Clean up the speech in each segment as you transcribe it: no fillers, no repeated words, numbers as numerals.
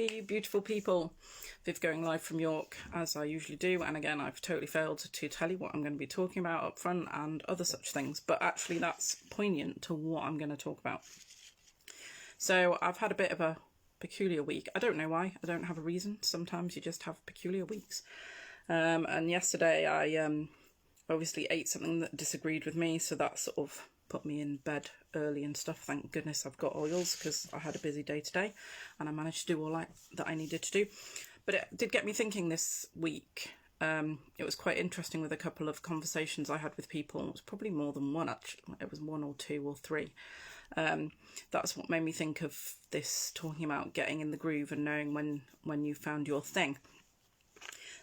Hey, beautiful people. Viv going live from York, as I usually do. And again, I've totally failed to tell you what I'm going to be talking about up front and other such things. But actually, that's poignant to what I'm going to talk about. So I've had a bit of a peculiar week. I don't know why. I don't have a reason. Sometimes you just have peculiar weeks. And yesterday I obviously ate something that disagreed with me. So that sort of put me in bed early and stuff. Thank goodness I've got oils because I had a busy day today and I managed to do all that I needed to do. But it did get me thinking this week. It was quite interesting with a couple of conversations I had with people. It was probably more than one, actually. It was one or two or three. That's what made me think of this, talking about getting in the groove and knowing when you found your thing.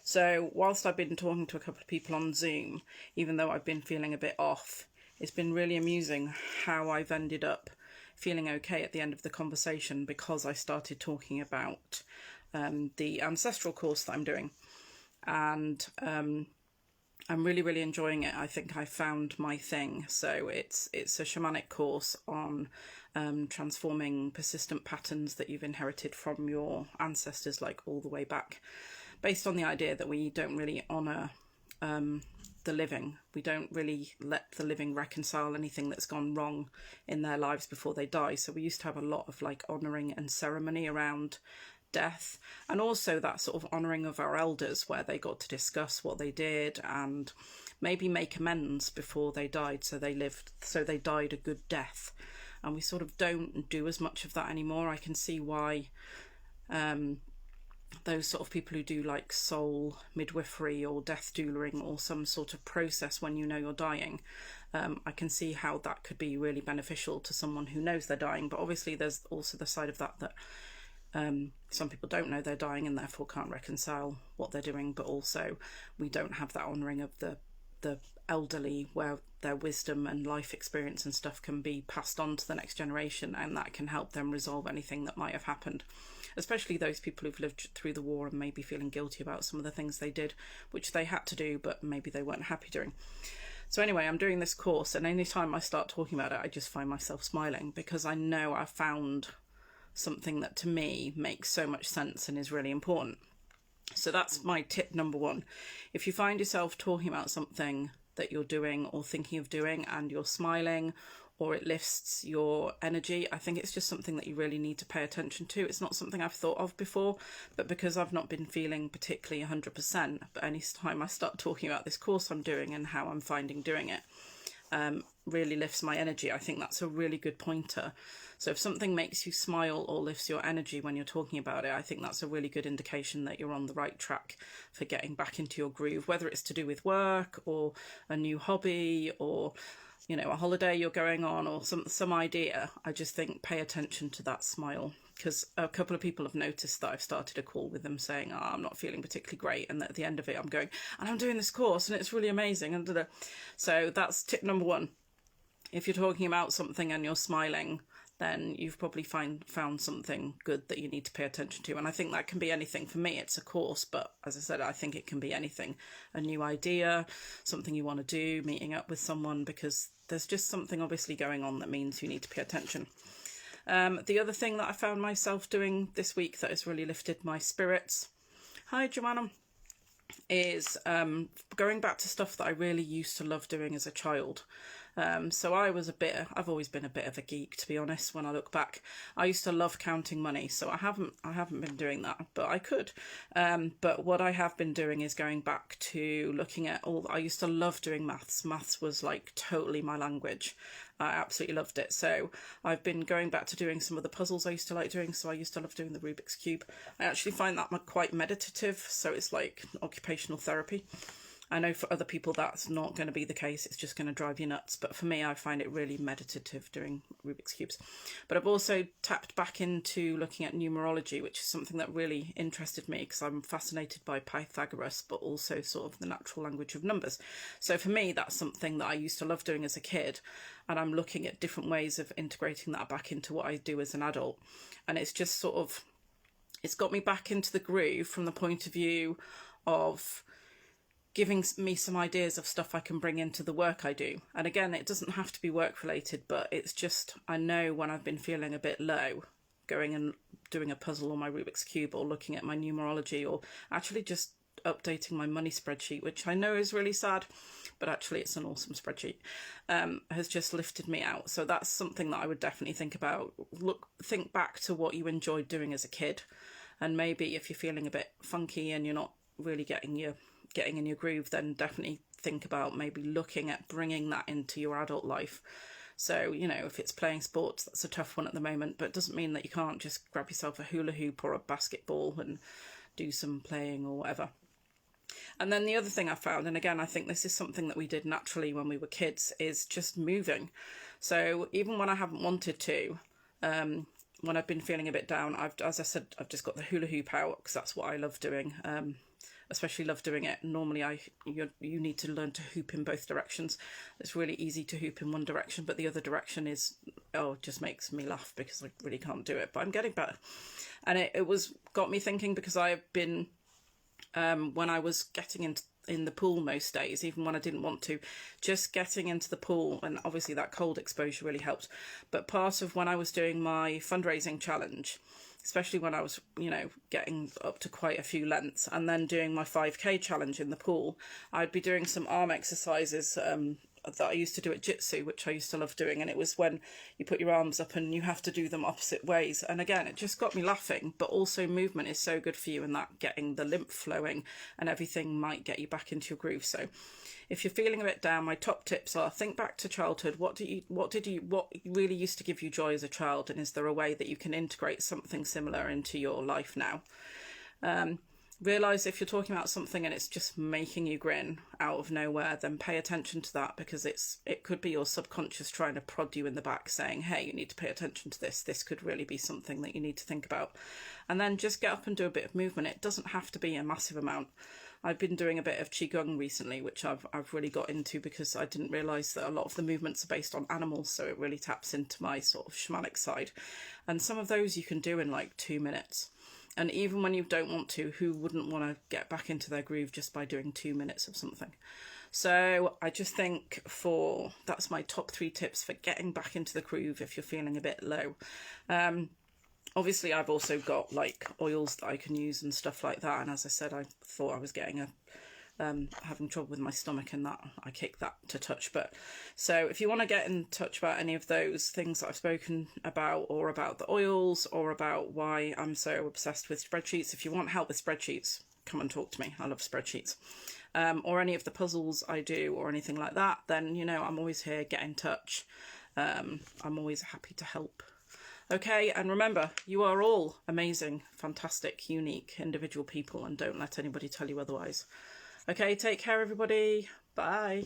So whilst I've been talking to a couple of people on Zoom, even though I've been feeling a bit off, it's been really amusing how I've ended up feeling okay at the end of the conversation because I started talking about the Ancestral course that I'm doing. And I'm really, really enjoying it. I think I found my thing. So it's a shamanic course on transforming persistent patterns that you've inherited from your ancestors, like all the way back, based on the idea that we don't really honour the living. We don't really let the living reconcile anything that's gone wrong in their lives before they die. So we used to have a lot of like honouring and ceremony around death, and also that sort of honouring of our elders where they got to discuss what they did and maybe make amends before they died, so they died a good death. And we sort of don't do as much of that anymore. I can see why those sort of people who do like soul midwifery or death doulaing or some sort of process when you know you're dying, I can see how that could be really beneficial to someone who knows they're dying. But obviously there's also the side of that some people don't know they're dying and therefore can't reconcile what they're doing. But also we don't have that honouring of the elderly, where their wisdom and life experience and stuff can be passed on to the next generation, and that can help them resolve anything that might have happened, especially those people who've lived through the war and maybe feeling guilty about some of the things they did, which they had to do but maybe they weren't happy doing. So anyway, I'm doing this course, and anytime I start talking about it I just find myself smiling because I know I've found something that to me makes so much sense and is really important. So that's my tip number one. If you find yourself talking about something that you're doing or thinking of doing and you're smiling, or it lifts your energy, I think it's just something that you really need to pay attention to. It's not something I've thought of before, but because I've not been feeling particularly 100%, but any time I start talking about this course I'm doing and how I'm finding doing it, really lifts my energy. I think that's a really good pointer. So if something makes you smile or lifts your energy when you're talking about it, I think that's a really good indication that you're on the right track for getting back into your groove, whether it's to do with work or a new hobby or, you know, a holiday you're going on or some idea. I just think pay attention to that smile, because a couple of people have noticed that I've started a call with them saying, oh, I'm not feeling particularly great, and at the end of it I'm going, and I'm doing this course and it's really amazing, and da-da. So that's tip number one. If you're talking about something and you're smiling, then you've probably found something good that you need to pay attention to. And I think that can be anything. For me, it's a course, but as I said, I think it can be anything. A new idea, something you want to do, meeting up with someone, because there's just something obviously going on that means you need to pay attention. The other thing that I found myself doing this week that has really lifted my spirits, hi Joanna, is going back to stuff that I really used to love doing as a child. So I've always been a bit of a geek, to be honest. When I look back, I used to love counting money, so I haven't been doing that, but I could. But what I have been doing is going back to looking at I used to love doing maths. Maths was like totally my language. I absolutely loved it. So I've been going back to doing some of the puzzles I used to like doing. So I used to love doing the Rubik's Cube. I actually find that quite meditative. So it's like occupational therapy. I know for other people that's not going to be the case. It's just going to drive you nuts. But for me, I find it really meditative doing Rubik's Cubes. But I've also tapped back into looking at numerology, which is something that really interested me because I'm fascinated by Pythagoras, but also sort of the natural language of numbers. So for me, that's something that I used to love doing as a kid. And I'm looking at different ways of integrating that back into what I do as an adult. And it's just sort of, it's got me back into the groove from the point of view of giving me some ideas of stuff I can bring into the work I do. And again, it doesn't have to be work related, but it's just, I know when I've been feeling a bit low, going and doing a puzzle or my Rubik's Cube or looking at my numerology or actually just updating my money spreadsheet, which I know is really sad, but actually it's an awesome spreadsheet, has just lifted me out. So that's something that I would definitely think about. Think back to what you enjoyed doing as a kid, and maybe if you're feeling a bit funky and you're not really getting in your groove, then definitely think about maybe looking at bringing that into your adult life. So, you know, if it's playing sports, that's a tough one at the moment, but it doesn't mean that you can't just grab yourself a hula hoop or a basketball and do some playing or whatever. And then the other thing I found, and again, I think this is something that we did naturally when we were kids, is just moving. So even when I haven't wanted to, when I've been feeling a bit down, as I said, I've just got the hula hoop out because that's what I love doing. Especially love doing it. Normally you need to learn to hoop in both directions. It's really easy to hoop in one direction, but the other direction is, it just makes me laugh because I really can't do it, but I'm getting better. And it got me thinking, because I've been, when I was getting in the pool most days, even when I didn't want to, just getting into the pool, and obviously that cold exposure really helped. But part of when I was doing my fundraising challenge, especially when I was, you know, getting up to quite a few lengths, and then doing my 5K challenge in the pool, I'd be doing some arm exercises that I used to do at Jitsu, which I used to love doing. And it was when you put your arms up and you have to do them opposite ways. And again, it just got me laughing, but also movement is so good for you, and that getting the lymph flowing and everything might get you back into your groove. So if you're feeling a bit down, my top tips are: think back to childhood. What really used to give you joy as a child, and is there a way that you can integrate something similar into your life now? Realise if you're talking about something and it's just making you grin out of nowhere, then pay attention to that, because it could be your subconscious trying to prod you in the back saying, hey, you need to pay attention to this. This could really be something that you need to think about. And then just get up and do a bit of movement. It doesn't have to be a massive amount. I've been doing a bit of Qigong recently, which I've really got into because I didn't realise that a lot of the movements are based on animals, so it really taps into my sort of shamanic side. And some of those you can do in like 2 minutes. And even when you don't want to, who wouldn't want to get back into their groove just by doing 2 minutes of something? So I just think that's my top 3 tips for getting back into the groove if you're feeling a bit low. Obviously, I've also got like oils that I can use and stuff like that. And as I said, I thought I was getting having trouble with my stomach, and that I kicked that to touch. But so if you want to get in touch about any of those things that I've spoken about, or about the oils, or about why I'm so obsessed with spreadsheets, if you want help with spreadsheets, come and talk to me. I love spreadsheets. Or any of the puzzles I do or anything like that, then, you know, I'm always here. Get in touch. I'm always happy to help. Okay, and remember, you are all amazing, fantastic, unique, individual people, and don't let anybody tell you otherwise. Okay, take care, everybody. Bye.